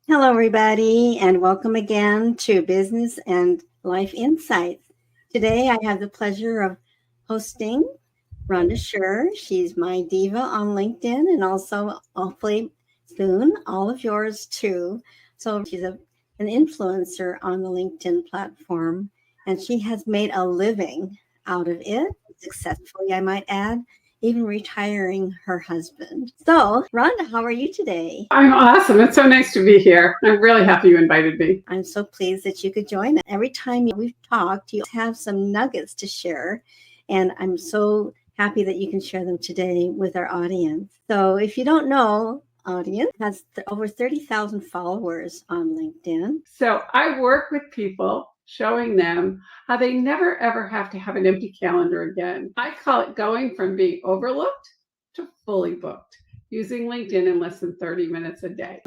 Hello, everybody, and welcome again to Business and Life Insights. Today, I have the pleasure of hosting Rhonda Sher. She's my diva on LinkedIn and also, hopefully, soon, all of yours too. So, she's an influencer on the LinkedIn platform, and she has made a living out of it, successfully, I might add, even retiring her husband. So, Rhonda, how are you today? I'm awesome. It's so nice to be here. I'm really happy you invited me. I'm so pleased that you could join us. Every time we've talked, you have some nuggets to share, and I'm so happy that you can share them today with our audience. So if you don't know, audience has over 30,000 followers on LinkedIn. So I work with people showing them how they never ever have to have an empty calendar again. I call it going from being overlooked to fully booked using LinkedIn in less than 30 minutes a day.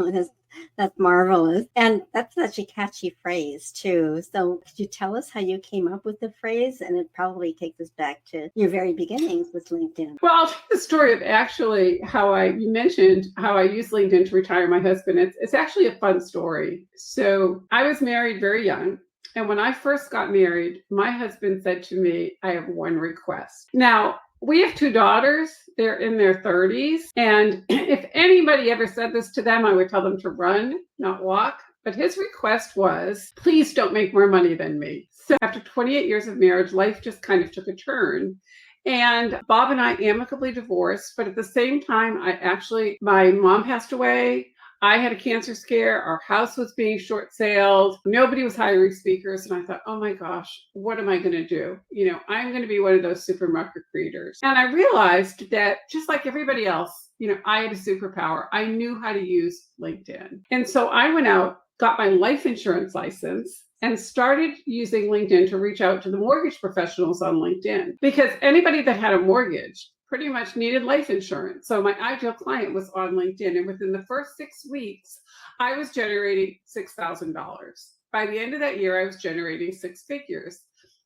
That's marvelous. And that's such a catchy phrase, too. So could you tell us how you came up with the phrase? And it probably takes us back to your very beginnings with LinkedIn. Well, I'll tell you the story of actually you mentioned how I used LinkedIn to retire my husband. It's actually a fun story. So I was married very young. And when I first got married, my husband said to me, I have one request. Now, we have two daughters. They're in their 30s. And if anybody ever said this to them, I would tell them to run, not walk. But his request was, please don't make more money than me. So after 28 years of marriage, life just kind of took a turn. And Bob and I amicably divorced. But at the same time, my mom passed away. I had a cancer scare. Our house was being short saled. Nobody was hiring speakers. And I thought, oh my gosh, what am I going to do? I'm going to be one of those supermarket creators. And I realized that just like everybody else, I had a superpower. I knew how to use LinkedIn. And so I went out, got my life insurance license, and started using LinkedIn to reach out to the mortgage professionals on LinkedIn, because anybody that had a mortgage pretty much needed life insurance. So my ideal client was on LinkedIn. And within the first 6 weeks, I was generating $6,000. By the end of that year, I was generating six figures.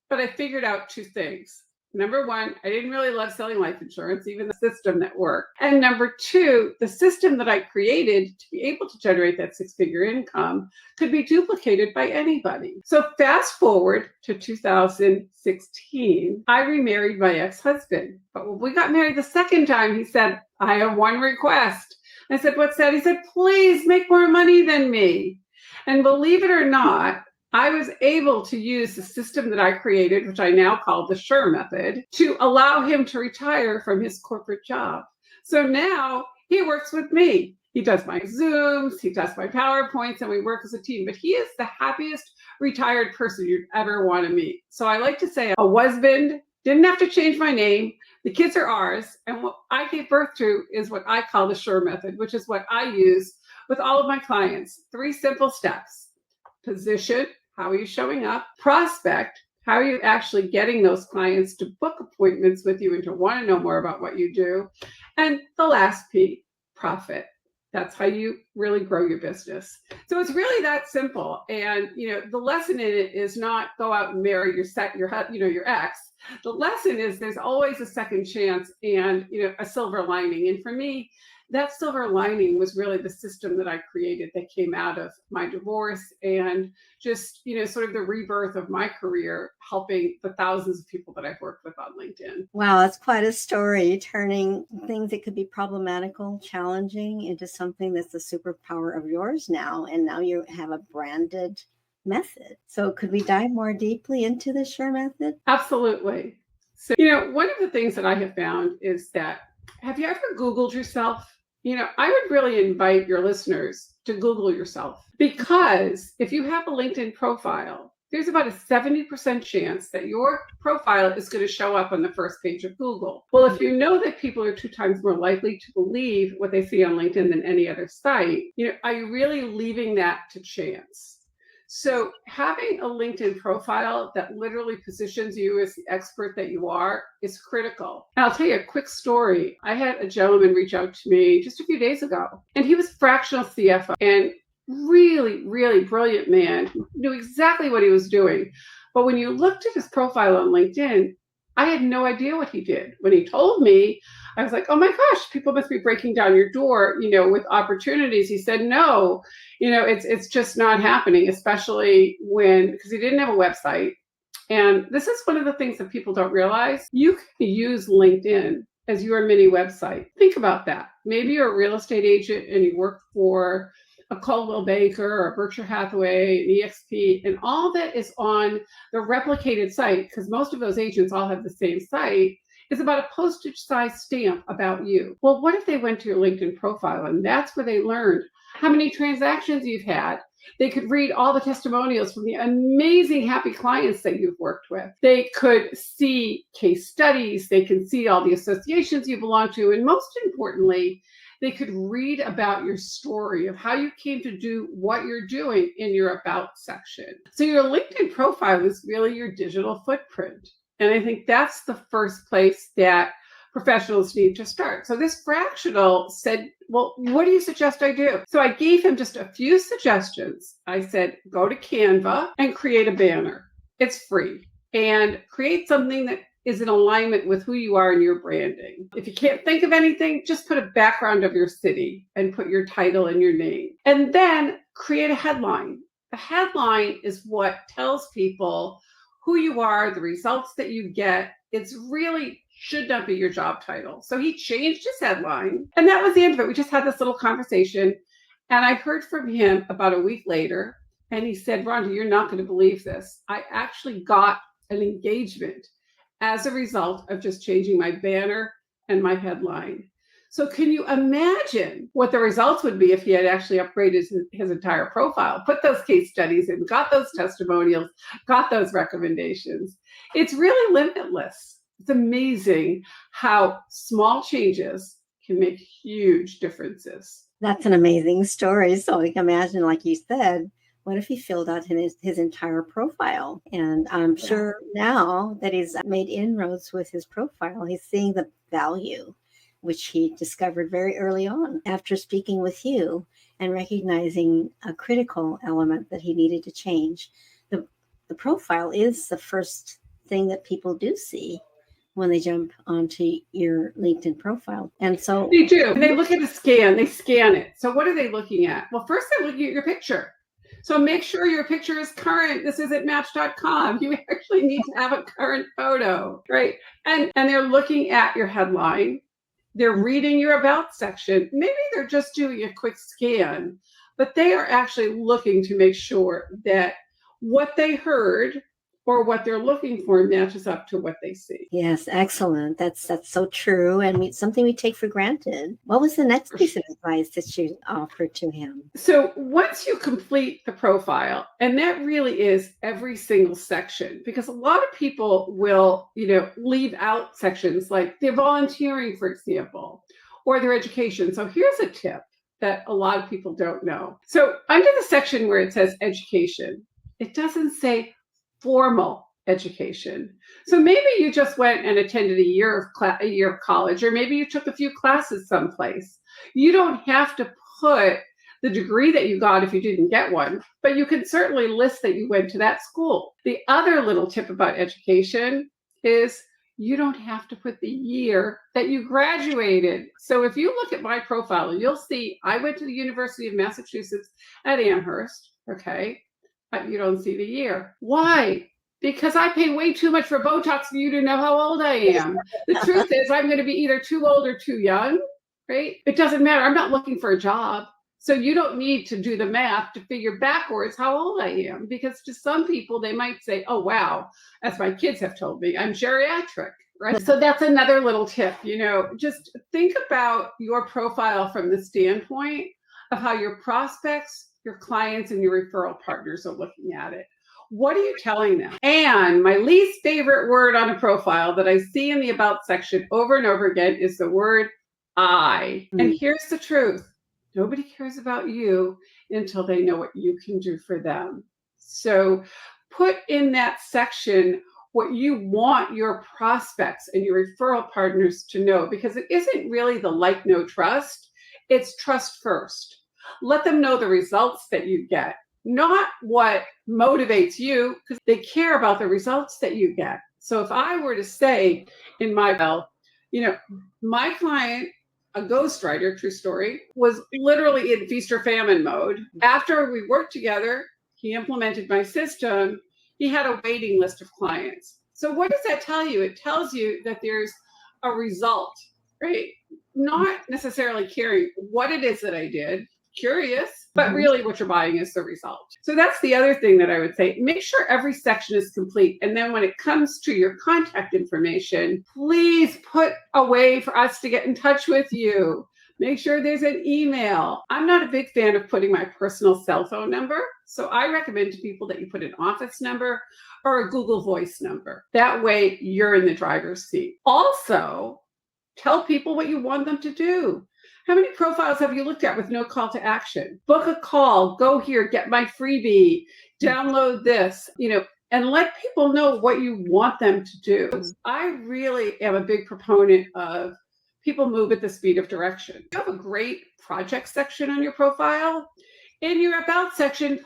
But I figured out two things. Number one, I didn't really love selling life insurance, even the system that worked. And number two, the system that I created to be able to generate that six-figure income could be duplicated by anybody. So fast forward to 2016, I remarried my ex-husband. But when we got married the second time, he said, I have one request. I said, what's that? He said, please make more money than me. And believe it or not, I was able to use the system that I created, which I now call the Sher method, to allow him to retire from his corporate job. So now he works with me. He does my Zooms, he does my PowerPoints, and we work as a team. But he is the happiest retired person you'd ever want to meet. So I like to say a husband, didn't have to change my name. The kids are ours. And what I gave birth to is what I call the Sher method, which is what I use with all of my clients. 3 simple steps. Position, how are you showing up? Prospect, how are you actually getting those clients to book appointments with you and to want to know more about what you do? And the last P, profit. That's how you really grow your business. So it's really that simple. And the lesson in it is not go out and marry your ex. The lesson is there's always a second chance and a silver lining. And for me, that silver lining was really the system that I created that came out of my divorce and just, sort of the rebirth of my career, helping the thousands of people that I've worked with on LinkedIn. Wow, that's quite a story, turning things that could be problematical, challenging, into something that's the superpower of yours now. And now you have a branded method. So could we dive more deeply into the Sher method? Absolutely. So, one of the things that I have found is that, have you ever Googled yourself? I would really invite your listeners to Google yourself, because if you have a LinkedIn profile, there's about a 70% chance that your profile is going to show up on the first page of Google. Well, if you know that people are 2 times more likely to believe what they see on LinkedIn than any other site, are you really leaving that to chance? So having a LinkedIn profile that literally positions you as the expert that you are is critical. And I'll tell you a quick story. I had a gentleman reach out to me just a few days ago, and he was fractional CFO and really, really brilliant man who knew exactly what he was doing. But when you looked at his profile on LinkedIn, I had no idea what he did. When he told me, I was like, oh my gosh, people must be breaking down your door, with opportunities. He said, no, it's just not happening, especially because he didn't have a website. And this is one of the things that people don't realize. You can use LinkedIn as your mini website. Think about that. Maybe you're a real estate agent and you work for a Coldwell Banker or a Berkshire Hathaway, an EXP, and all that is on the replicated site, because most of those agents all have the same site, is about a postage size stamp about you. Well, what if they went to your LinkedIn profile and that's where they learned how many transactions you've had? They could read all the testimonials from the amazing happy clients that you've worked with. They could see case studies. They can see all the associations you belong to. And most importantly, they could read about your story of how you came to do what you're doing in your About section. So your LinkedIn profile is really your digital footprint. And I think that's the first place that professionals need to start. So this fractional said, well, what do you suggest I do? So I gave him just a few suggestions. I said, go to Canva and create a banner. It's free. And create something that is in alignment with who you are and your branding. If you can't think of anything, just put a background of your city and put your title and your name. And then create a headline. The headline is what tells people who you are, the results that you get. It's really should not be your job title. So he changed his headline, and that was the end of it. We just had this little conversation, and I heard from him about a week later, and he said, Rhonda, you're not going to believe this. I actually got an engagement as a result of just changing my banner and my headline. So can you imagine what the results would be if he had actually upgraded his entire profile, put those case studies in, got those testimonials, got those recommendations? It's really limitless. It's amazing how small changes can make huge differences. That's an amazing story. So I can imagine, like you said, what if he filled out his entire profile? And I'm sure now that he's made inroads with his profile, he's seeing the value, which he discovered very early on after speaking with you and recognizing a critical element that he needed to change. The profile is the first thing that people do see when they jump onto your LinkedIn profile. And so they do. And they look at a scan, they scan it. So what are they looking at? Well, first they're looking at your picture. So make sure your picture is current. This isn't match.com. You actually need to have a current photo, right? And they're looking at your headline. They're reading your About section. Maybe they're just doing a quick scan, but they are actually looking to make sure that what they heard or what they're looking for matches up to what they see. Yes, excellent. That's so true, and something we take for granted. What was the next piece of advice that you offered to him? So once you complete the profile, and that really is every single section, because a lot of people will, leave out sections like their volunteering, for example, or their education. So here's a tip that a lot of people don't know. So under the section where it says education, it doesn't say formal education. So maybe you just went and attended a year of college, or maybe you took a few classes someplace. You don't have to put the degree that you got if you didn't get one, but you can certainly list that you went to that school. The other little tip about education is you don't have to put the year that you graduated. So if you look at my profile, you'll see I went to the University of Massachusetts at Amherst, okay? But you don't see the year. Why? Because I pay way too much for Botox for you to know how old I am. The truth is I'm going to be either too old or too young, right? It doesn't matter. I'm not looking for a job. So you don't need to do the math to figure backwards how old I am. Because to some people, they might say, oh, wow, as my kids have told me, I'm geriatric, right? So that's another little tip, just think about your profile from the standpoint of how your prospects, your clients, and your referral partners are looking at it. What are you telling them? And my least favorite word on a profile that I see in the About section over and over again is the word I. And here's the truth. Nobody cares about you until they know what you can do for them. So put in that section what you want your prospects and your referral partners to know, because it isn't really the like, no, trust. It's trust first. Let them know the results that you get, not what motivates you, because they care about the results that you get. So if I were to say in my bell, my client, a ghostwriter, true story, was literally in feast or famine mode. After we worked together, he implemented my system. He had a waiting list of clients. So what does that tell you? It tells you that there's a result, right? Not necessarily caring what it is that I did, curious, but really what you're buying is the result. So that's the other thing that I would say. Make sure every section is complete. And then when it comes to your contact information, please put a way for us to get in touch with you. Make sure there's an email. I'm not a big fan of putting my personal cell phone number. So I recommend to people that you put an office number or a Google Voice number. That way you're in the driver's seat. Also, tell people what you want them to do. How many profiles have you looked at with no call to action? Book a call, go here, get my freebie, download this, and let people know what you want them to do. I really am a big proponent of people move at the speed of direction. You have a great project section on your profile. In your about section,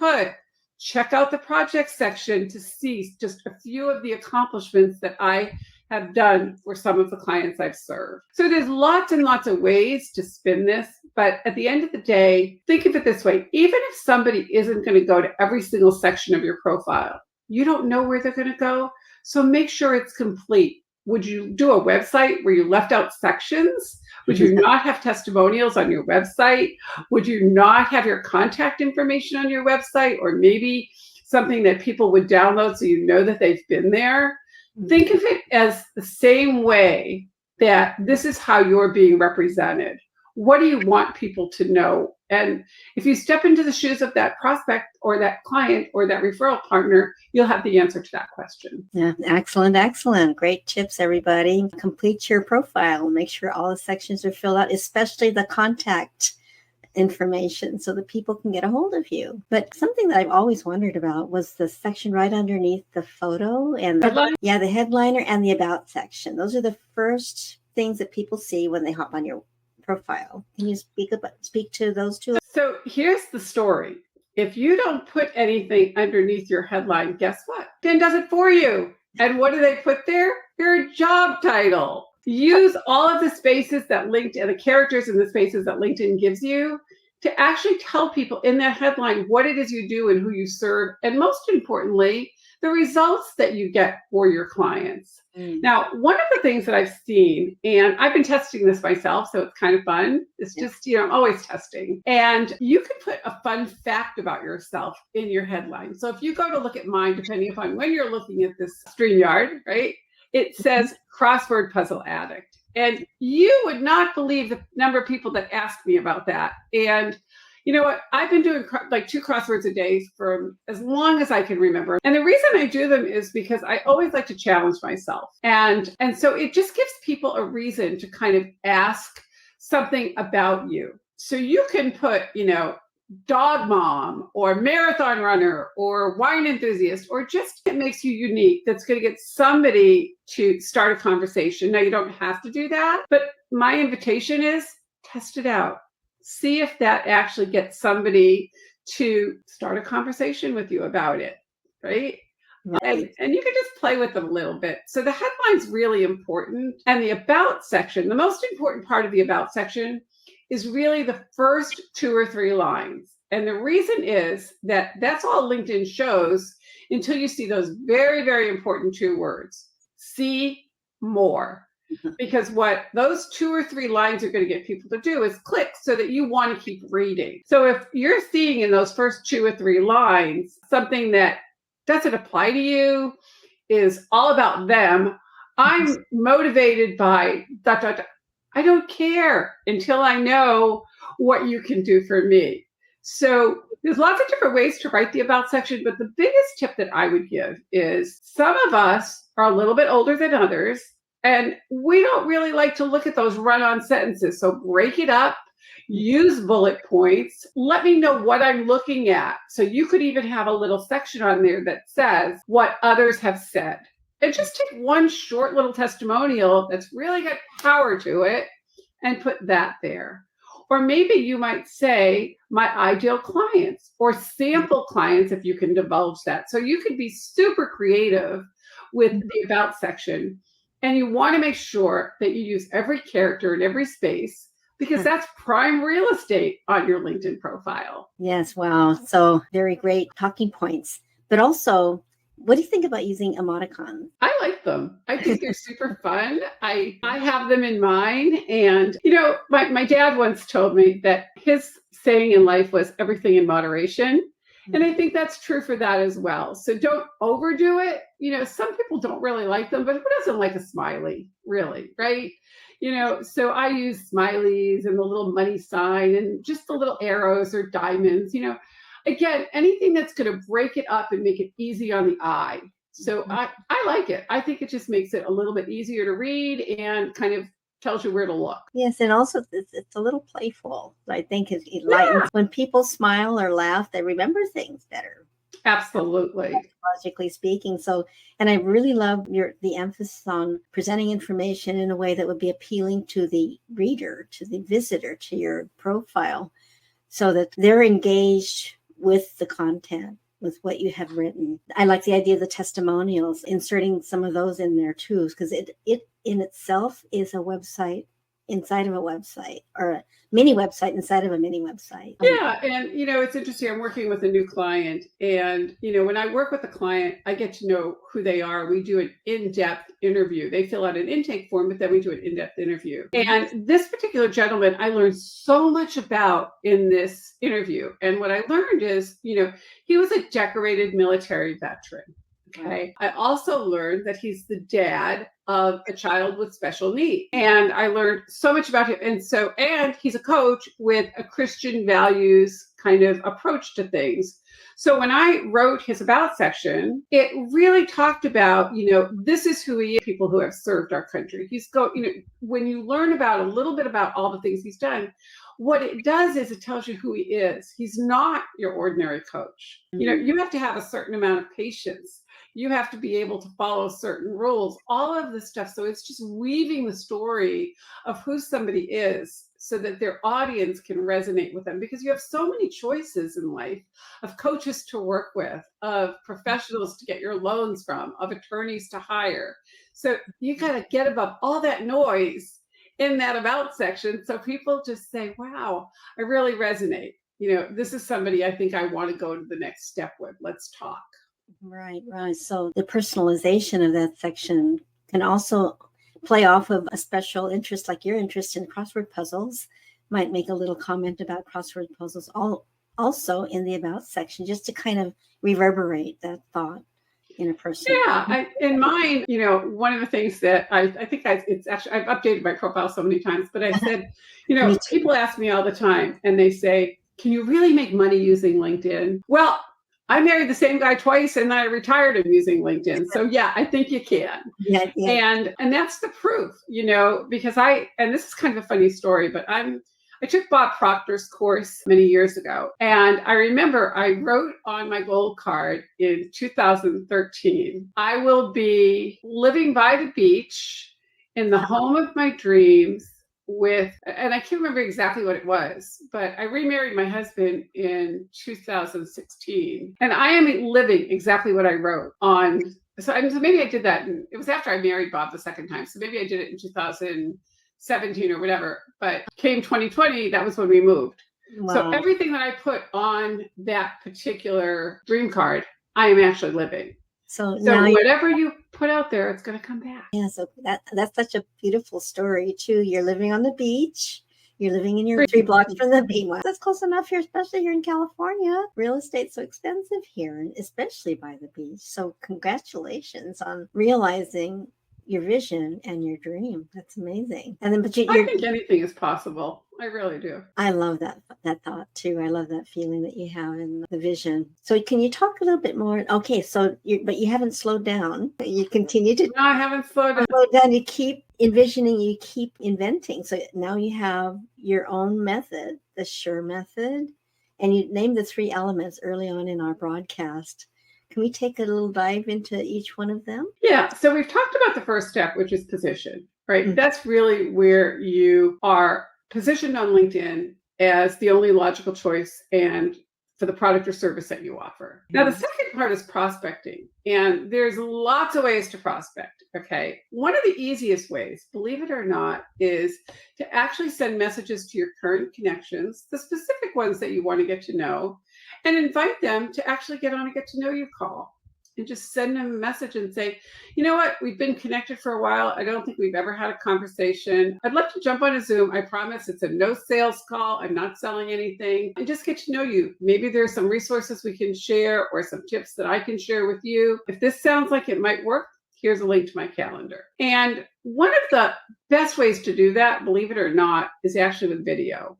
check out the project section to see just a few of the accomplishments that I have done for some of the clients I've served. So there's lots and lots of ways to spin this, but at the end of the day, think of it this way. Even if somebody isn't going to go to every single section of your profile, you don't know where they're going to go. So make sure it's complete. Would you do a website where you left out sections? Would you not have testimonials on your website? Would you not have your contact information on your website, or maybe something that people would download so you know that they've been there? Think of it as the same way that this is how you're being represented. What do you want people to know? And if you step into the shoes of that prospect or that client or that referral partner, you'll have the answer to that question. Yeah, excellent, excellent. Great tips, everybody. Complete your profile. Make sure all the sections are filled out, especially the contact information, so that people can get a hold of you. But something that I've always wondered about was the section right underneath the photo and the headliner and the about section. Those are the first things that people see when they hop on your profile. Can you speak to those two? So here's the story. If you don't put anything underneath your headline, guess what? Pin does it for you. And what do they put there? Your job title. Use all of the spaces that LinkedIn, and the characters in the spaces that LinkedIn gives you to actually tell people in that headline what it is you do and who you serve. And most importantly, the results that you get for your clients. Now, one of the things that I've seen, and I've been testing this myself, so it's kind of fun. It's just, I'm always testing. And you can put a fun fact about yourself in your headline. So if you go to look at mine, depending upon when you're looking at this StreamYard, right? It says crossword puzzle addict. And you would not believe the number of people that ask me about that. And you know what? I've been doing like 2 crosswords a day for as long as I can remember. And the reason I do them is because I always like to challenge myself. And so it just gives people a reason to kind of ask something about you. So you can put, dog mom or marathon runner or wine enthusiast, or just it makes you unique. That's going to get somebody to start a conversation. Now, you don't have to do that, but my invitation is test it out. See if that actually gets somebody to start a conversation with you about it, right? And you can just play with them a little bit. So the headline's really important. And the about section, the most important part of the about section is really the first 2 or 3 lines. And the reason is that that's all LinkedIn shows until you see those very, very important 2 words. See more. Because what those 2 or 3 lines are going to get people to do is click so that you want to keep reading. So if you're seeing in those first 2 or 3 lines something that doesn't apply to you, is all about them, I'm motivated by ... I don't care until I know what you can do for me. So there's lots of different ways to write the about section, but the biggest tip that I would give is some of us are a little bit older than others, and we don't really like to look at those run-on sentences. So break it up, use bullet points, let me know what I'm looking at. So you could even have a little section on there that says what others have said. And just take one short little testimonial that's really got power to it and put that there. Or maybe you might say my ideal clients or sample clients if you can divulge that. So you could be super creative with the about section. And you want to make sure that you use every character in every space because that's prime real estate on your LinkedIn profile. Yes, wow. So very great talking points. But also, what do you think about using emoticons? I like them. I think they're super fun. I have them in mine. And, you know, my dad once told me that his saying in life was everything in moderation. And I think that's true for that as well. So don't overdo it. You know, some people don't really like them, but who doesn't like a smiley, really, right? You know, so I use smileys and the little money sign and just the little arrows or diamonds, you know. Again, anything that's going to break it up and make it easy on the eye. So I like it. I think it just makes it a little bit easier to read and kind of tells you where to look. Yes, and also it's a little playful. I think it lightens. When people smile or laugh, they remember things better. Absolutely. Logically speaking. So, and I really love the emphasis on presenting information in a way that would be appealing to the reader, to the visitor, to your profile, so that they're engaged with the content, with what you have written. I like the idea of the testimonials, inserting some of those in there too, because it in itself is a website inside of a website, or a mini website inside of a mini website. Yeah. And, you know, it's interesting. I'm working with a new client. And, you know, when I work with a client, I get to know who they are. We do an in-depth interview. They fill out an intake form, but then we do an in-depth interview. And this particular gentleman, I learned so much about in this interview. And what I learned is, you know, he was a decorated military veteran. Okay. I also learned that he's the dad of a child with special needs. And I learned so much about him. And he's a coach with a Christian values kind of approach to things. So when I wrote his about section, it really talked about, you know, this is who he is, people who have served our country. You know, when you learn about a little bit about all the things he's done, what it does is it tells you who he is. He's not your ordinary coach. You know, you have to have a certain amount of patience. You have to be able to follow certain rules, all of this stuff. So it's just weaving the story of who somebody is so that their audience can resonate with them, because you have so many choices in life of coaches to work with, of professionals to get your loans from, of attorneys to hire. So you got to get above all that noise in that about section. So people just say, wow, I really resonate. You know, this is somebody I think I want to go to the next step with. Let's talk. Right. So the personalization of that section can also play off of a special interest, like your interest in crossword puzzles. Might make a little comment about crossword puzzles also in the about section, just to kind of reverberate that thought in a person. Yeah, in mine, you know, one of the things that I think it's actually, I've updated my profile so many times, but I said, you know, people ask me all the time and they say, can you really make money using LinkedIn? Well, I married the same guy twice and I retired him using LinkedIn. So yeah, I think you can. Yeah. And that's the proof, you know, because and this is kind of a funny story, but I took Bob Proctor's course many years ago. And I remember I wrote on my gold card in 2013, I will be living by the beach in the home of my dreams and I can't remember exactly what it was, but I remarried my husband in 2016. And I am living exactly what I wrote on. So maybe I did that. And it was after I married Bob the second time. So maybe I did it in 2017 or whatever. But came 2020, that was when we moved. Wow. So everything that I put on that particular dream card, I am actually living. So now whatever you put out there, it's going to come back. Yeah, so that's such a beautiful story too. You're living on the beach. You're living in your 3 blocks from the beach. That's close enough here, especially here in California. Real estate's so expensive here, especially by the beach. So congratulations on realizing your vision and your dream. That's amazing. And then, I think anything is possible. I really do. I love that thought too. I love that feeling that you have in the vision. So can you talk a little bit more? Okay, so but you haven't slowed down. You continue to. No, I haven't slowed down. You keep envisioning. You keep inventing. So now you have your own method, the Sher method, and you named the 3 elements early on in our broadcast. Can we take a little dive into each one of them? Yeah. So we've talked about the first step, which is position, right? Mm-hmm. That's really where you are positioned on LinkedIn as the only logical choice and for the product or service that you offer. Now, the second part is prospecting, and there's lots of ways to prospect, okay? One of the easiest ways, believe it or not, is to actually send messages to your current connections, the specific ones that you want to get to know, and invite them to actually get on a get to know you call. And just send them a message and say, you know what, we've been connected for a while. I don't think we've ever had a conversation. I'd love to jump on a Zoom. I promise it's a no sales call. I'm not selling anything. And just get to know you. Maybe there's some resources we can share or some tips that I can share with you. If this sounds like it might work, here's a link to my calendar. And one of the best ways to do that, believe it or not, is actually with video.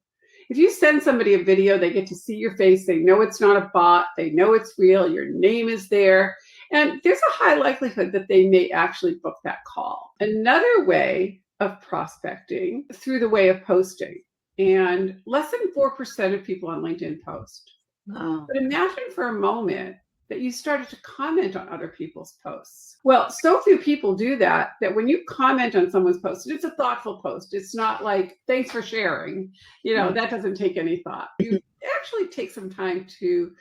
If you send somebody a video, they get to see your face. They know it's not a bot. They know it's real. Your name is there. And there's a high likelihood that they may actually book that call. Another way of prospecting through the way of posting. And less than 4% of people on LinkedIn post. Wow. But imagine for a moment that you started to comment on other people's posts. Well, so few people do that when you comment on someone's post, it's a thoughtful post. It's not like, thanks for sharing. That doesn't take any thought. You actually take some time to,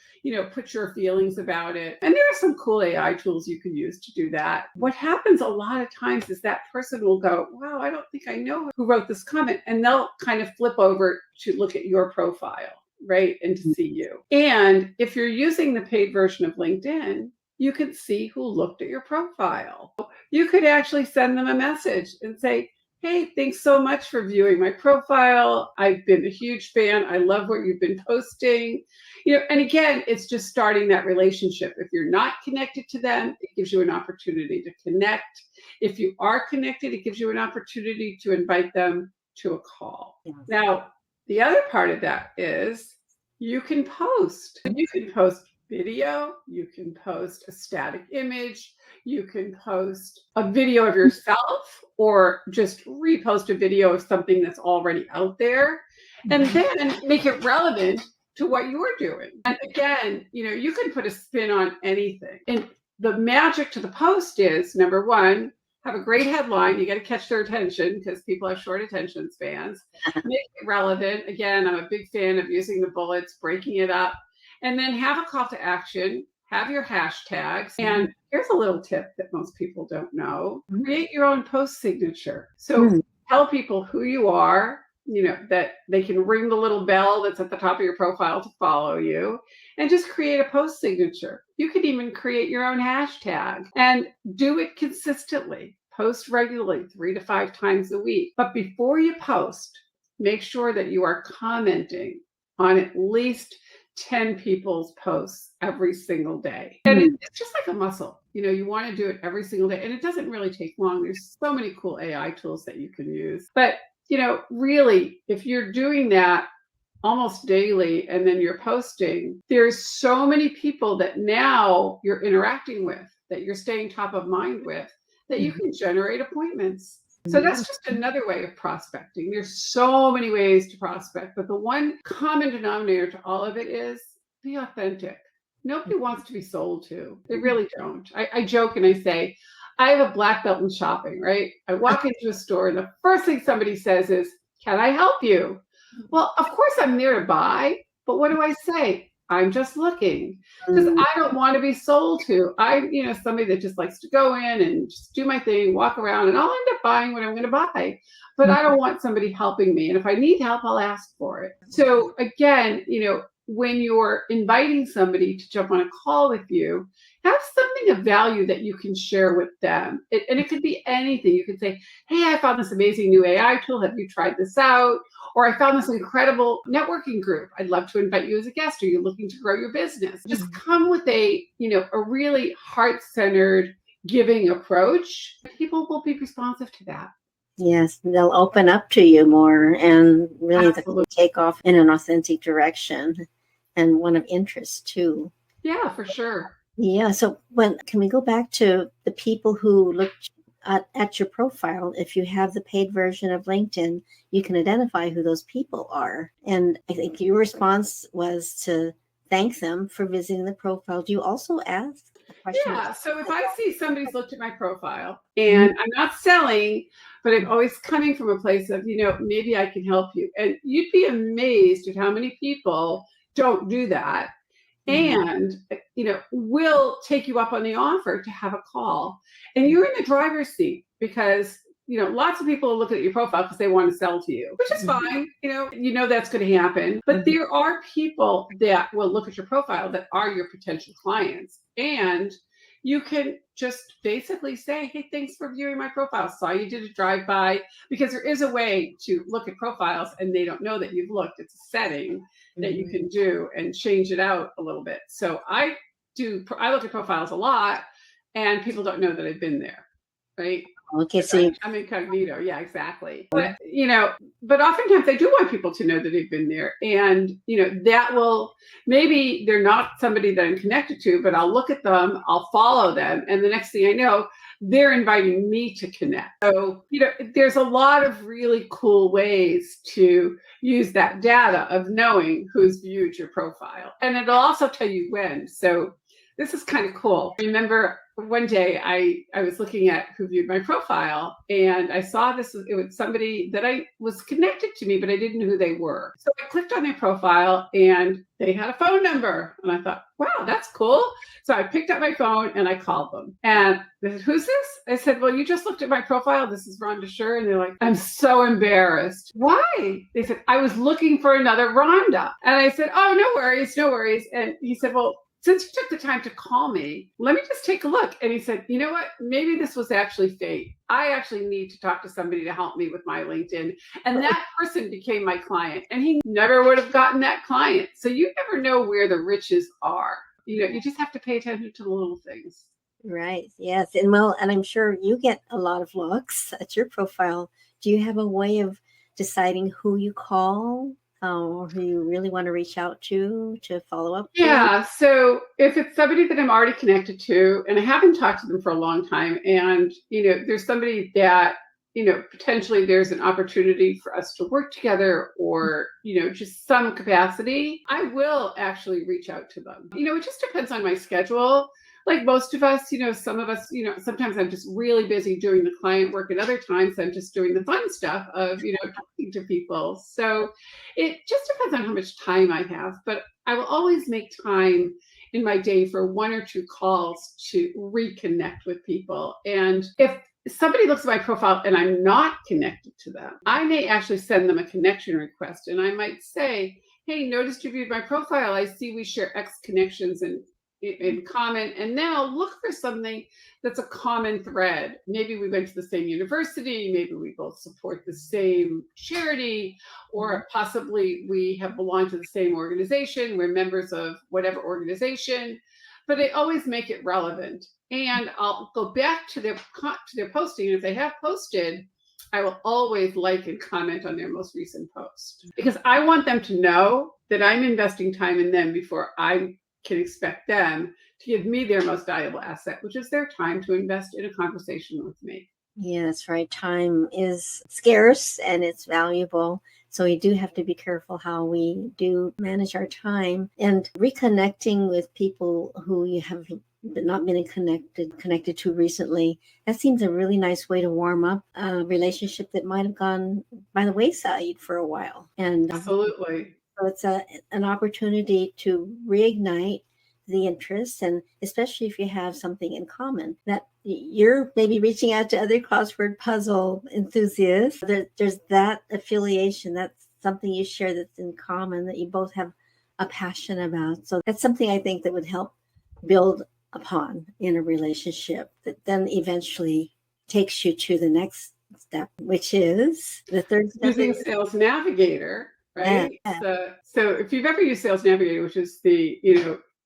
put your feelings about it. And there are some cool AI tools you can use to do that. What happens a lot of times is that person will go, wow, I don't think I know who wrote this comment. And they'll kind of flip over to look at your profile. Right, and to see you. And if you're using the paid version of LinkedIn, you can see who looked at your profile. You could actually send them a message and say, hey, thanks so much for viewing my profile. I've been a huge fan. I love what you've been posting. And again, it's just starting that relationship. If you're not connected to them, it gives you an opportunity to connect. If you are connected, it gives you an opportunity to invite them to a call. Yes. Now, the other part of that is you can post. You can post video. You can post a static image. You can post a video of yourself or just repost a video of something that's already out there and then make it relevant to what you're doing. And again, you can put a spin on anything. And the magic to the post is, number one, have a great headline. You got to catch their attention because people have short attention spans. Make it relevant. Again, I'm a big fan of using the bullets, breaking it up, and then have a call to action, have your hashtags. And here's a little tip that most people don't know. Create your own post signature. So tell people who you are, that they can ring the little bell that's at the top of your profile to follow you, and just create a post signature. You could even create your own hashtag and do it consistently. Post regularly 3 to 5 times a week. But before you post, make sure that you are commenting on at least 10 people's posts every single day. And it's just like a muscle. You want to do it every single day. And it doesn't really take long. There's so many cool AI tools that you can use. But really, if you're doing that almost daily and then you're posting, there's so many people that now you're interacting with, that you're staying top of mind with, that you can generate appointments. So that's just another way of prospecting. There's so many ways to prospect, but the one common denominator to all of it is be authentic. Nobody wants to be sold to. They really don't. I joke and I say, I have a black belt in shopping, right? I walk into a store and the first thing somebody says is, can I help you? Well, of course I'm there to buy, but what do I say? I'm just looking because I don't want to be sold to. I'm, somebody that just likes to go in and just do my thing, walk around, and I'll end up buying what I'm going to buy. But I don't want somebody helping me. And if I need help, I'll ask for it. So again, when you're inviting somebody to jump on a call with you, have something of value that you can share with them. And it could be anything. You could say, hey, I found this amazing new AI tool. Have you tried this out? Or I found this incredible networking group. I'd love to invite you as a guest. Are you looking to grow your business? Just come with a really heart-centered, giving approach. People will be responsive to that. Yes, they'll open up to you more and really take off in an authentic direction and one of interest too. Yeah, for sure. Yeah. So can we go back to the people who looked at your profile? If you have the paid version of LinkedIn, you can identify who those people are. And I think your response was to thank them for visiting the profile. Do you also ask question. Yeah. So if I see somebody's looked at my profile and I'm not selling, but I'm always coming from a place of, maybe I can help you. And you'd be amazed at how many people don't do that and, will take you up on the offer to have a call. And you're in the driver's seat because, lots of people look at your profile because they want to sell to you, which is fine. That's going to happen. But there are people that will look at your profile that are your potential clients. And you can just basically say, hey, thanks for viewing my profile. Saw you did a drive-by, because there is a way to look at profiles and they don't know that you've looked. It's a setting that you can do and change it out a little bit. So I look at profiles a lot and people don't know that I've been there, right? Okay, so I'm incognito. Yeah, exactly. But, but oftentimes I do want people to know that they've been there. And, that will, maybe they're not somebody that I'm connected to, but I'll look at them, I'll follow them. And the next thing I know, they're inviting me to connect. So, there's a lot of really cool ways to use that data of knowing who's viewed your profile. And it'll also tell you when. So this is kind of cool. I remember one day I was looking at who viewed my profile and I saw it was somebody that I was connected to me, but I didn't know who they were. So I clicked on their profile and they had a phone number. And I thought, wow, that's cool. So I picked up my phone and I called them. And they said, who's this? I said, well, you just looked at my profile. This is Rhonda Sher. And they're like, I'm so embarrassed. Why? They said, I was looking for another Rhonda. And I said, oh, no worries, no worries. And he said, well, since you took the time to call me, let me just take a look. And he said, you know what? Maybe this was actually fate. I actually need to talk to somebody to help me with my LinkedIn. And that person became my client. And he never would have gotten that client. So you never know where the riches are. You just have to pay attention to the little things. Right. Yes. And I'm sure you get a lot of looks at your profile. Do you have a way of deciding who you call? Or who you really want to reach out to follow up? Yeah. So if it's somebody that I'm already connected to and I haven't talked to them for a long time and, there's somebody that, potentially there's an opportunity for us to work together or, just some capacity, I will actually reach out to them. It just depends on my schedule. Like most of us, some of us, sometimes I'm just really busy doing the client work and other times I'm just doing the fun stuff of, talking to people. So it just depends on how much time I have, but I will always make time in my day for 1 or 2 calls to reconnect with people. And if somebody looks at my profile and I'm not connected to them, I may actually send them a connection request. And I might say, hey, noticed you viewed my profile. I see we share X connections and in common, and now look for something that's a common thread. Maybe we went to the same university, maybe we both support the same charity, or possibly we have belonged to the same organization, we're members of whatever organization, but I always make it relevant. And I'll go back to their posting, and if they have posted, I will always like and comment on their most recent post, because I want them to know that I'm investing time in them before I can expect them to give me their most valuable asset, which is their time to invest in a conversation with me. Yeah, that's right. Time is scarce and it's valuable. So we do have to be careful how we do manage our time, and reconnecting with people who you have not been connected to recently. That seems a really nice way to warm up a relationship that might have gone by the wayside for a while. And absolutely. So it's an opportunity to reignite the interest, and especially if you have something in common that you're maybe reaching out to other crossword puzzle enthusiasts. There's that affiliation. That's something you share that's in common, that you both have a passion about. So that's something I think that would help build upon in a relationship that then eventually takes you to the next step, which is the third step. Using Sales Navigator. Right. Yeah. So if you've ever used Sales Navigator, which is the,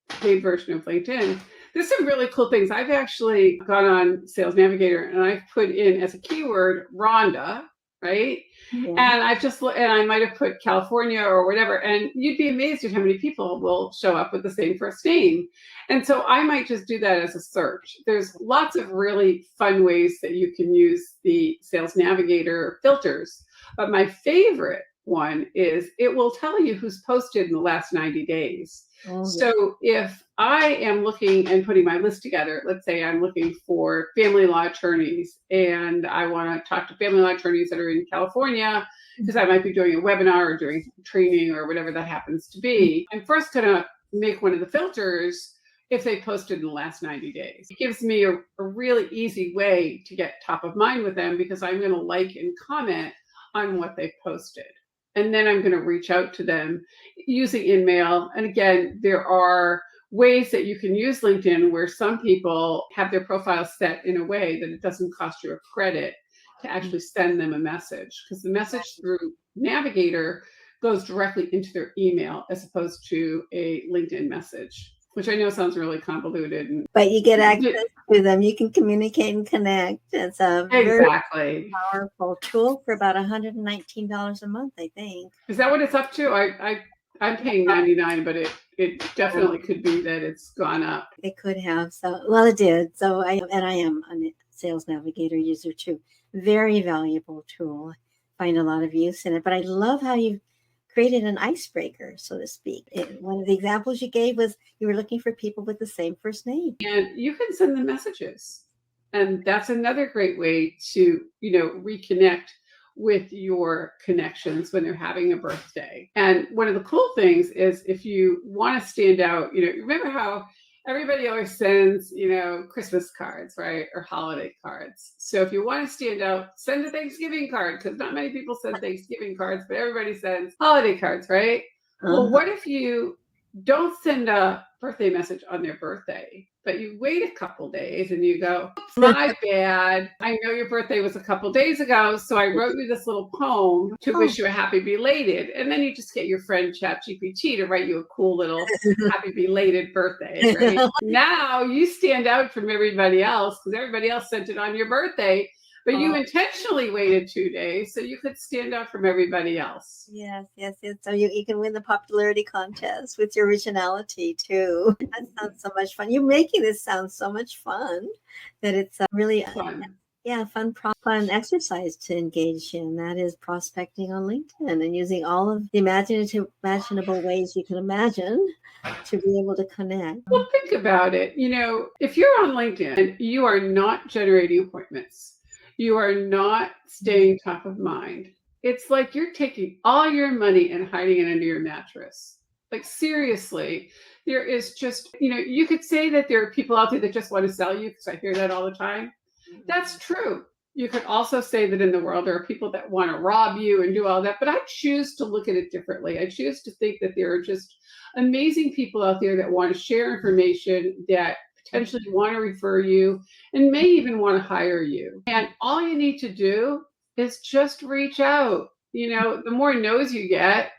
paid version of LinkedIn, there's some really cool things. I've actually gone on Sales Navigator and I've put in as a keyword Rhonda, right? Yeah. And I might have put California or whatever, and you'd be amazed at how many people will show up with the same first name. And so I might just do that as a search. There's lots of really fun ways that you can use the Sales Navigator filters, but my favorite one is it will tell you who's posted in the last 90 days. Oh, So if I am looking and putting my list together, let's say I'm looking for family law attorneys and I want to talk to family law attorneys that are in California because I might be doing a webinar or doing training or whatever that happens to be, I'm first going to make one of the filters if they posted in the last 90 days. It gives me a really easy way to get top of mind with them because I'm going to like and comment on what they posted. And then I'm going to reach out to them using InMail. And again, there are ways that you can use LinkedIn where some people have their profile set in a way that it doesn't cost you a credit to actually send them a message, because the message through Navigator goes directly into their email as opposed to a LinkedIn message, which I know sounds really convoluted. But you get access to them. You can communicate and connect. It's a very powerful tool for about $119 a month, I think. Is that what it's up to? I'm paying $99, but it definitely could be that it's gone up. It could have. So, well, it did. So I am a Sales Navigator user too. Very valuable tool. Find a lot of use in it. But I love how you've created an icebreaker, so to speak. One of the examples you gave was you were looking for people with the same first name. And you can send them messages. And that's another great way to, reconnect with your connections when they're having a birthday. And one of the cool things is if you want to stand out, remember how everybody always sends, Christmas cards, right? Or holiday cards. So if you want to stand out, send a Thanksgiving card, because not many people send Thanksgiving cards, but everybody sends holiday cards, right? Well, what if you don't send a birthday message on their birthday, but you wait a couple days and you go, my bad. I know your birthday was a couple days ago, so I wrote you this little poem to wish you a happy belated. And then you just get your friend ChatGPT to write you a cool little happy belated birthday, right? Now you stand out from everybody else because everybody else sent it on your birthday. But you intentionally waited 2 days so you could stand out from everybody else. Yes. So you can win the popularity contest with your originality too. That sounds so much fun. You're making this sound so much fun that it's really fun. Fun exercise to engage in. That is prospecting on LinkedIn and using all of the imaginable ways you can imagine to be able to connect. Well, think about it. If you're on LinkedIn, you are not generating appointments. You are not staying top of mind. It's like you're taking all your money and hiding it under your mattress. Like, seriously, there is just, you could say that there are people out there that just want to sell you, because I hear that all the time. That's true. You could also say that in the world, there are people that want to rob you and do all that. But I choose to look at it differently. I choose to think that there are just amazing people out there that want to share information, that potentially want to refer you and may even want to hire you. And all you need to do is just reach out. The more no's you get,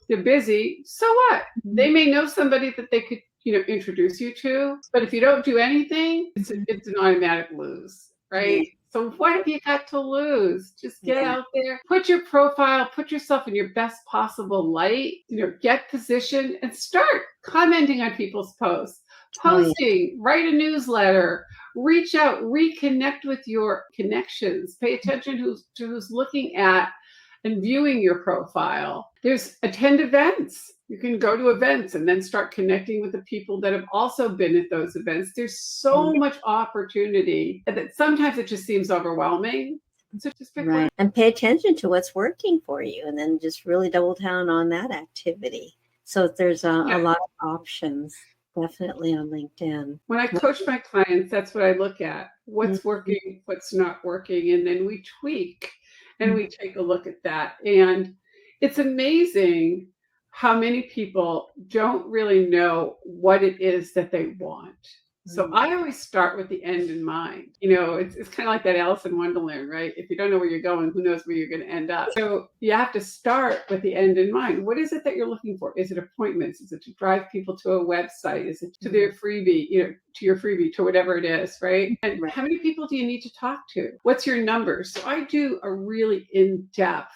they're busy. So what? They may know somebody that they could, introduce you to. But if you don't do anything, it's an automatic lose, right? So what have you got to lose? Just get out there, put your profile, put yourself in your best possible light, get positioned and start commenting on people's posts. Posting, write a newsletter, reach out, reconnect with your connections, pay attention to who's looking at and viewing your profile. Attend events. You can go to events and then start connecting with the people that have also been at those events. There's so much opportunity that sometimes it just seems overwhelming. So just pick one. And pay attention to what's working for you and then just really double down on that activity. So there's a lot of options. Definitely on LinkedIn. When I coach my clients, that's what I look at. What's working, what's not working. And then we tweak and we take a look at that. And it's amazing how many people don't really know what it is that they want. So I always start with the end in mind. It's kind of like that Alice in Wonderland, right? If you don't know where you're going, who knows where you're going to end up? So you have to start with the end in mind. What is it that you're looking for? Is it appointments? Is it to drive people to a website? Is it to their freebie, to your freebie, to whatever it is, right? And how many people do you need to talk to? What's your numbers? So I do a really in-depth,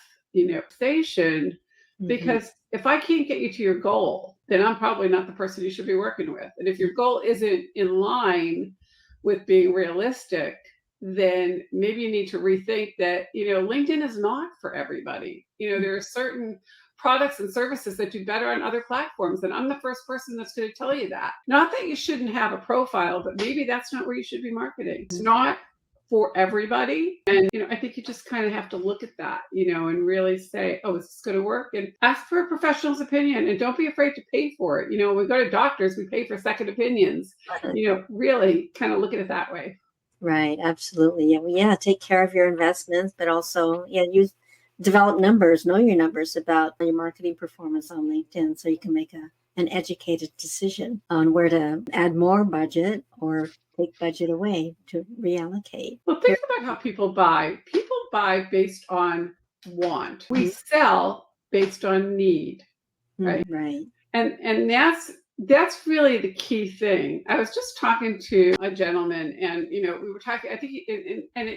station, because if I can't get you to your goal, then I'm probably not the person you should be working with. And if your goal isn't in line with being realistic, then maybe you need to rethink that, LinkedIn is not for everybody. There are certain products and services that do better on other platforms. And I'm the first person that's going to tell you that. Not that you shouldn't have a profile, but maybe that's not where you should be marketing. It's not for everybody. And, I think you just kind of have to look at that, and really say, oh, is this going to work? And ask for a professional's opinion, and don't be afraid to pay for it. When we go to doctors, we pay for second opinions, really kind of look at it that way. Right. Absolutely. Yeah. Take care of your investments, but also, develop numbers, know your numbers about your marketing performance on LinkedIn so you can make an educated decision on where to add more budget or take budget away to reallocate. Well, think about how people buy. People buy based on want. We sell based on need, right? Right. And that's really the key thing. I was just talking to a gentleman, and we were talking. I think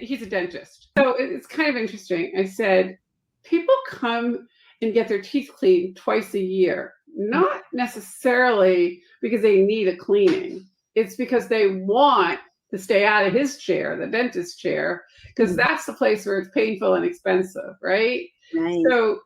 he's a dentist, so it's kind of interesting. I said, people come and get their teeth cleaned twice a year, not necessarily because they need a cleaning. It's because they want to stay out of his chair, the dentist chair, because that's the place where it's painful and expensive, right? Right. So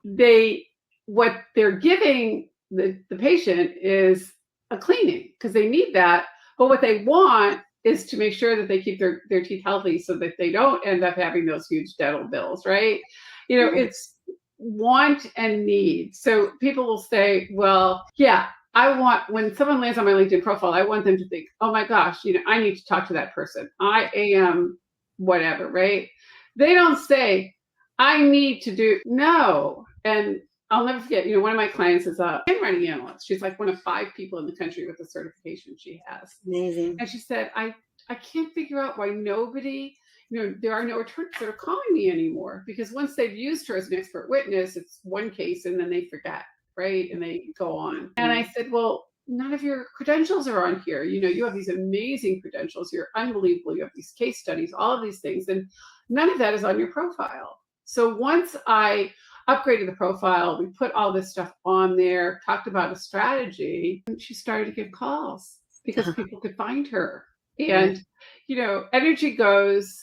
what they're giving the patient is a cleaning because they need that. But what they want is to make sure that they keep their teeth healthy so that they don't end up having those huge dental bills, right? It's want and need. So people will say, well, yeah, I want, when someone lands on my LinkedIn profile, I want them to think, oh my gosh, I need to talk to that person. I am whatever, right? They don't say, I need to do, no. And I'll never forget, one of my clients is a handwriting analyst. She's like one of 5 people in the country with the certification she has. Amazing. And she said, I can't figure out why nobody, there are no attorneys that are calling me anymore, because once they've used her as an expert witness, it's one case and then they forget, right? And they go on. And I said, well, none of your credentials are on here. You have these amazing credentials. You're unbelievable. You have these case studies, all of these things, and none of that is on your profile. So once I upgraded the profile, we put all this stuff on there, talked about a strategy, and she started to get calls because people could find her. And, energy goes,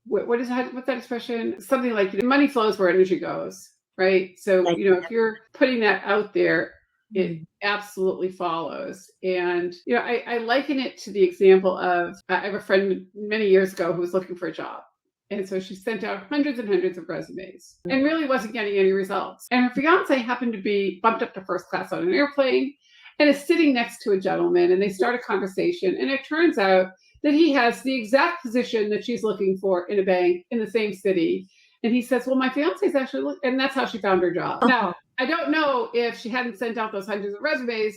what's that expression? Something like, money flows where energy goes, right? So, if you're putting that out there, it absolutely follows. And, I liken it to the example of, I have a friend many years ago who was looking for a job. And so she sent out hundreds and hundreds of resumes and really wasn't getting any results. And her fiance happened to be bumped up to first class on an airplane and is sitting next to a gentleman, and they start a conversation. And it turns out that he has the exact position that she's looking for in a bank in the same city. And he says, well, my fiance is actually, and that's how she found her job. Now, I don't know if she hadn't sent out those hundreds of resumes,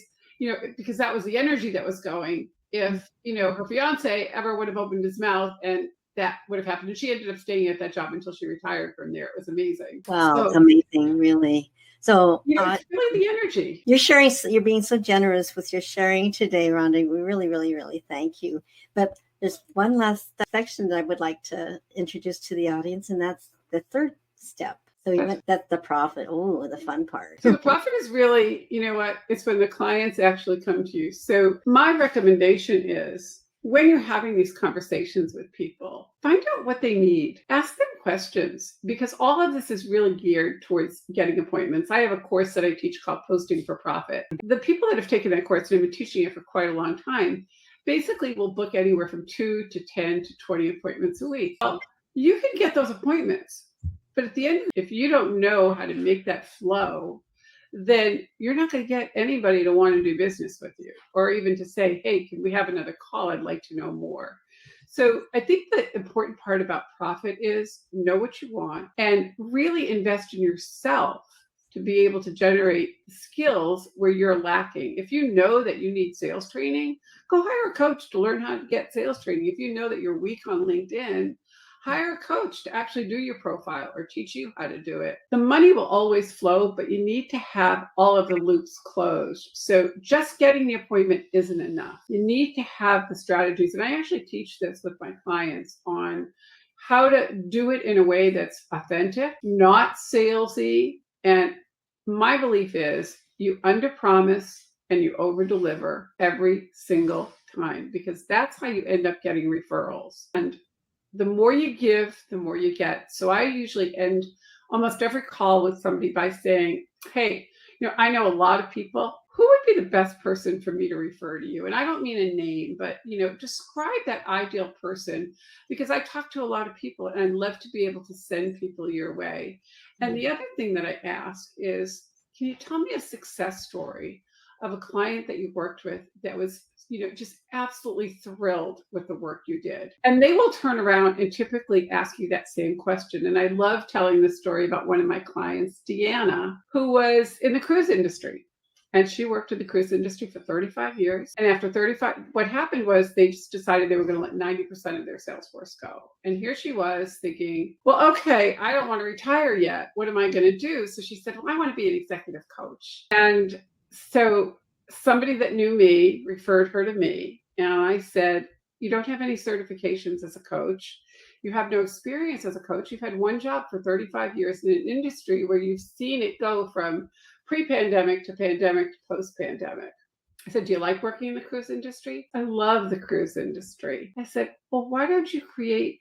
because that was the energy that was going. If, her fiance ever would have opened his mouth, and that would have happened. And she ended up staying at that job until she retired from there. It was amazing. Wow, it's amazing, really. So it's really the energy. You're sharing, you're being so generous with your sharing today, Rhonda. We really, really, really thank you. But there's one last section that I would like to introduce to the audience, and that's the third step. So that's the profit. Oh, the fun part. So the profit is really, it's when the clients actually come to you. So my recommendation is, when you're having these conversations with people, find out what they need. Ask them questions, because all of this is really geared towards getting appointments. I have a course that I teach called Posting for Profit. The people that have taken that course, and have been teaching it for quite a long time, basically will book anywhere from 2 to 10 to 20 appointments a week. Well, you can get those appointments, but at the end, if you don't know how to make that flow, then you're not going to get anybody to want to do business with you, or even to say, hey, can we have another call? I'd like to know more. So I think the important part about profit is know what you want and really invest in yourself to be able to generate skills where you're lacking. If you know that you need sales training, go hire a coach to learn how to get sales training. If you know that you're weak on LinkedIn, hire a coach to actually do your profile or teach you how to do it. The money will always flow, but you need to have all of the loops closed. So just getting the appointment isn't enough. You need to have the strategies. And I actually teach this with my clients on how to do it in a way that's authentic, not salesy. And my belief is you underpromise and you overdeliver every single time, because that's how you end up getting referrals. And the more you give, the more you get. So I usually end almost every call with somebody by saying, hey, I know a lot of people. Who would be the best person for me to refer to you? And I don't mean a name, but, describe that ideal person, because I talk to a lot of people and I'd love to be able to send people your way. And the other thing that I ask is, can you tell me a success story of a client that you worked with that was, just absolutely thrilled with the work you did? And they will turn around and typically ask you that same question. And I love telling this story about one of my clients, Deanna, who was in the cruise industry. And she worked in the cruise industry for 35 years. And after 35, what happened was they just decided they were going to let 90% of their sales force go. And here she was thinking, well, okay, I don't want to retire yet. What am I going to do? So she said, well, I want to be an executive coach. And so somebody that knew me referred her to me. And I said, you don't have any certifications as a coach. You have no experience as a coach. You've had one job for 35 years in an industry where you've seen it go from pre-pandemic to pandemic to post-pandemic. I said, do you like working in the cruise industry? I love the cruise industry. I said, well, why don't you create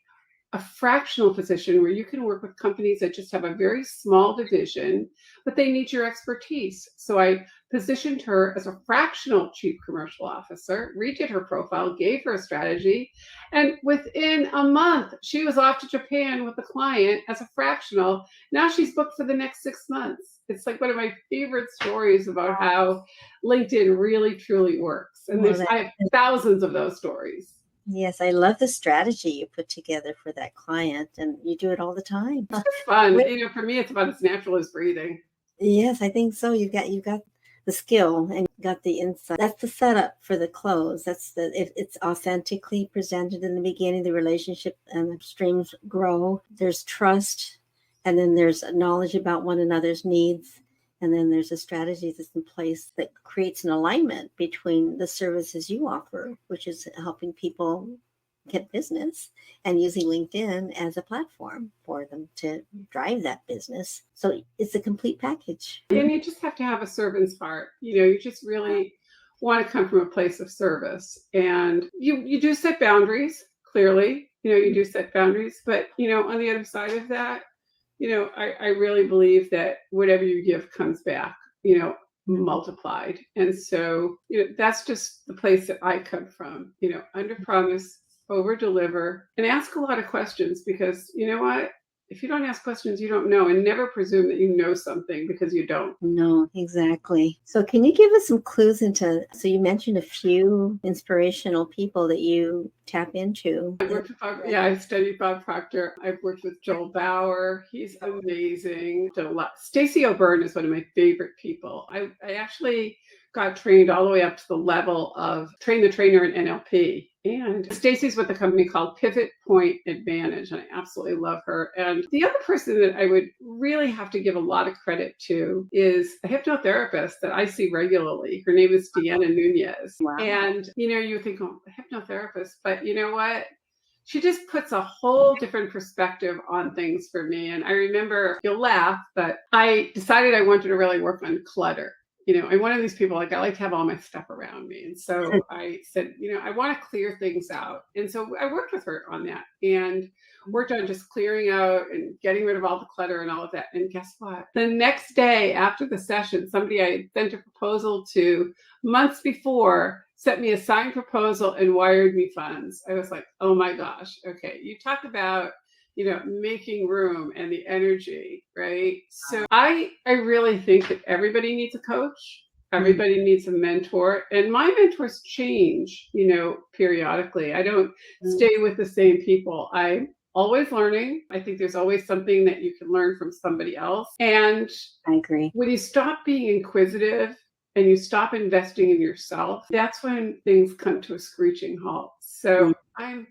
a fractional position where you can work with companies that just have a very small division, but they need your expertise? So I positioned her as a fractional chief commercial officer, redid her profile, gave her a strategy, and within a month, she was off to Japan with a client as a fractional. Now she's booked for the next 6 months. It's like one of my favorite stories about how LinkedIn really, truly works. And I have thousands of those stories. Yes, I love the strategy you put together for that client, and you do it all the time. It's fun. For me, it's about as natural as breathing. Yes, I think so. You got the skill and got the insight. That's the setup for the close. It's authentically presented in the beginning, the relationship and the streams grow. There's trust, and then there's knowledge about one another's needs. And then there's a strategy that's in place that creates an alignment between the services you offer, which is helping people get business, and using LinkedIn as a platform for them to drive that business. So it's a complete package. And you just have to have a servant's heart. You just really want to come from a place of service. And you do set boundaries, clearly. You do set boundaries. But, on the other side of that, I really believe that whatever you give comes back, multiplied. And so, that's just the place that I come from, under promise, over deliver, and ask a lot of questions, because you know what? If you don't ask questions, you don't know, and never presume that you know something, because you don't. No, exactly. So can you give us some clues so you mentioned a few inspirational people that you tap into. I've studied Bob Proctor. I've worked with Joel Bauer. He's amazing. Done a lot. Stacey O'Byrne is one of my favorite people. I actually got trained all the way up to the level of train the trainer in NLP. And Stacey's with a company called Pivot Point Advantage, and I absolutely love her. And the other person that I would really have to give a lot of credit to is a hypnotherapist that I see regularly. Her name is Deanna Nunez. Wow. And, you think, oh, a hypnotherapist, but you know what? She just puts a whole different perspective on things for me. And I remember, you'll laugh, but I decided I wanted to really work on clutter. I'm one of these people, I like to have all my stuff around me. And so I said, I want to clear things out. And so I worked with her on that and worked on just clearing out and getting rid of all the clutter and all of that. And guess what? The next day after the session, somebody I sent a proposal to months before sent me a signed proposal and wired me funds. I was like, oh my gosh. Okay. You talk about making room and the energy, right? So I really think that everybody needs a coach. Everybody needs a mentor. And my mentors change, periodically. I don't stay with the same people. I'm always learning. I think there's always something that you can learn from somebody else. And I agree. When you stop being inquisitive and you stop investing in yourself, that's when things come to a screeching halt. So I'm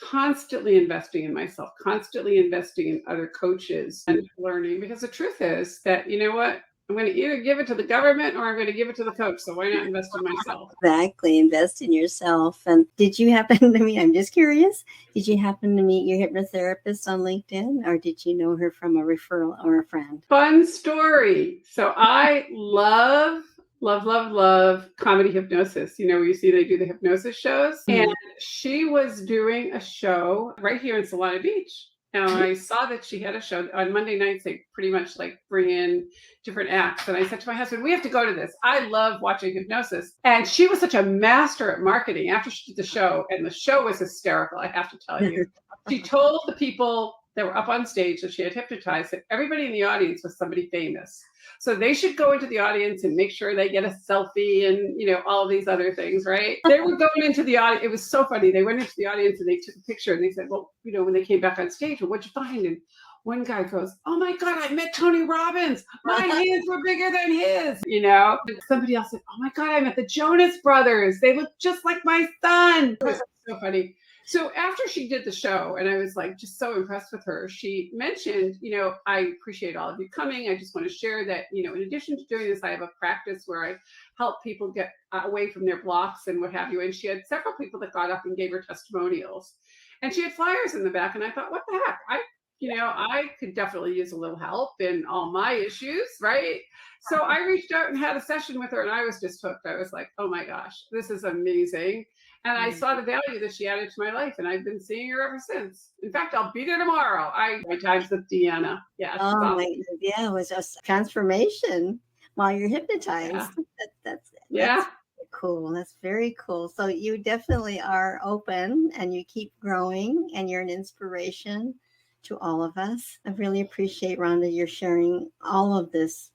constantly investing in myself, constantly investing in other coaches and learning, because the truth is that, I'm going to either give it to the government or I'm going to give it to the coach. So why not invest in myself? Exactly. Invest in yourself. And did you happen to meet, I'm just curious, did you happen to meet your hypnotherapist on LinkedIn, or did you know her from a referral or a friend? Fun story. So I love love comedy hypnosis. You know, where you see they do the hypnosis shows. And she was doing a show right here in Solana Beach. And I saw that she had a show on Monday nights. They pretty much like bring in different acts. And I said to my husband, we have to go to this. I love watching hypnosis. And she was such a master at marketing after she did the show. And the show was hysterical, I have to tell you. She told the people that were up on stage that she had hypnotized that everybody in the audience was somebody famous. So they should go into the audience and make sure they get a selfie and, you know, all these other things, right? They were going into the audience. It was so funny. They went into the audience and they took a picture and they said, well, you know, when they came back on stage, well, what'd you find? And one guy goes, oh my God, I met Tony Robbins. My hands were bigger than his, you know? And somebody else said, oh my God, I met the Jonas Brothers. They look just like my son. It was so funny. So after she did the show, and I was like just so impressed with her, she mentioned, you know, I appreciate all of you coming. I just want to share that, you know, in addition to doing this, I have a practice where I help people get away from their blocks and what have you. And she had several people that got up and gave her testimonials. And she had flyers in the back. And I thought, what the heck? I could definitely use a little help in all my issues, right? So I reached out and had a session with her and I was just hooked. I was like, oh my gosh, this is amazing. And I saw the value that she added to my life and I've been seeing her ever since. In fact, I'll be there tomorrow. My time's with Deanna. Yeah. Oh, yeah, it was just transformation while you're hypnotized. Yeah. That's yeah. Cool. That's very cool. So you definitely are open and you keep growing and you're an inspiration to all of us. I really appreciate, Rhonda, you're sharing all of these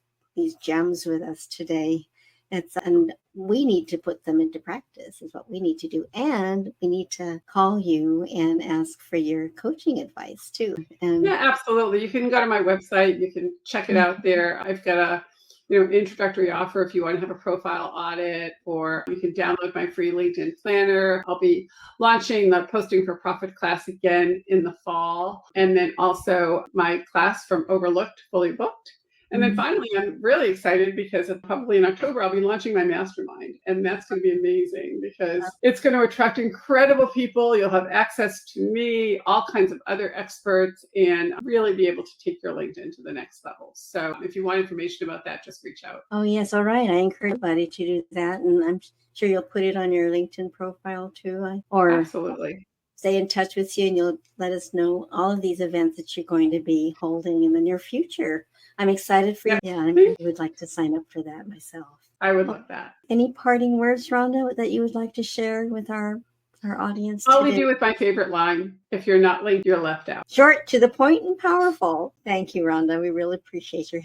gems with us today. And we need to put them into practice is what we need to do. And we need to call you and ask for your coaching advice too. And yeah, absolutely. You can go to my website. You can check it out there. I've got a introductory offer if you want to have a profile audit, or you can download my free LinkedIn planner. I'll be launching the Posting for Profit class again in the fall. And then also my class from Overlooked, fully booked. And then finally, I'm really excited because probably in October, I'll be launching my mastermind. And that's going to be amazing because it's going to attract incredible people. You'll have access to me, all kinds of other experts, and really be able to take your LinkedIn to the next level. So if you want information about that, just reach out. Oh, yes. All right. I encourage everybody to do that. And I'm sure you'll put it on your LinkedIn profile too. Absolutely. Stay in touch with you and you'll let us know all of these events that you're going to be holding in the near future. I'm excited for you. Yeah, I would like to sign up for that myself. I would love that. Any parting words, Rhonda, that you would like to share with our audience today? I'll leave you with my favorite line. If you're not late, you're left out. Short, to the point, and powerful. Thank you, Rhonda. We really appreciate your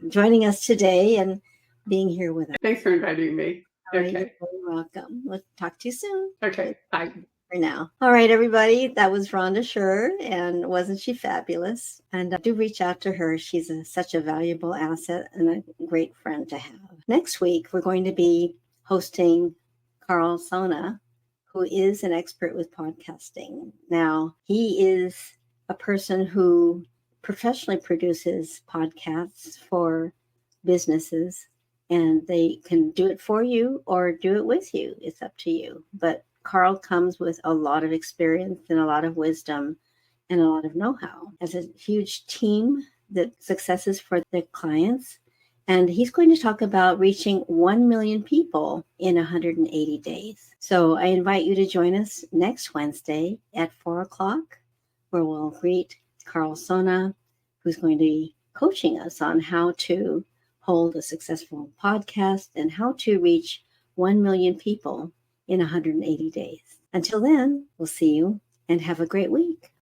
joining us today and being here with us. Thanks for inviting me. Okay. You're very welcome. We'll talk to you soon. Okay. Bye. For now. All right, everybody. That was Rhonda Sher, and wasn't she fabulous? And do reach out to her. She's such a valuable asset and a great friend to have. Next week, we're going to be hosting Carl Sona, who is an expert with podcasting. Now, he is a person who professionally produces podcasts for businesses, and they can do it for you or do it with you. It's up to you. But Carl comes with a lot of experience and a lot of wisdom and a lot of know-how. Has a huge team that successes for their clients. And he's going to talk about reaching 1 million people in 180 days. So I invite you to join us next Wednesday at 4:00, where we'll greet Carl Sona, who's going to be coaching us on how to hold a successful podcast and how to reach 1 million people in 180 days. Until then, we'll see you and have a great week.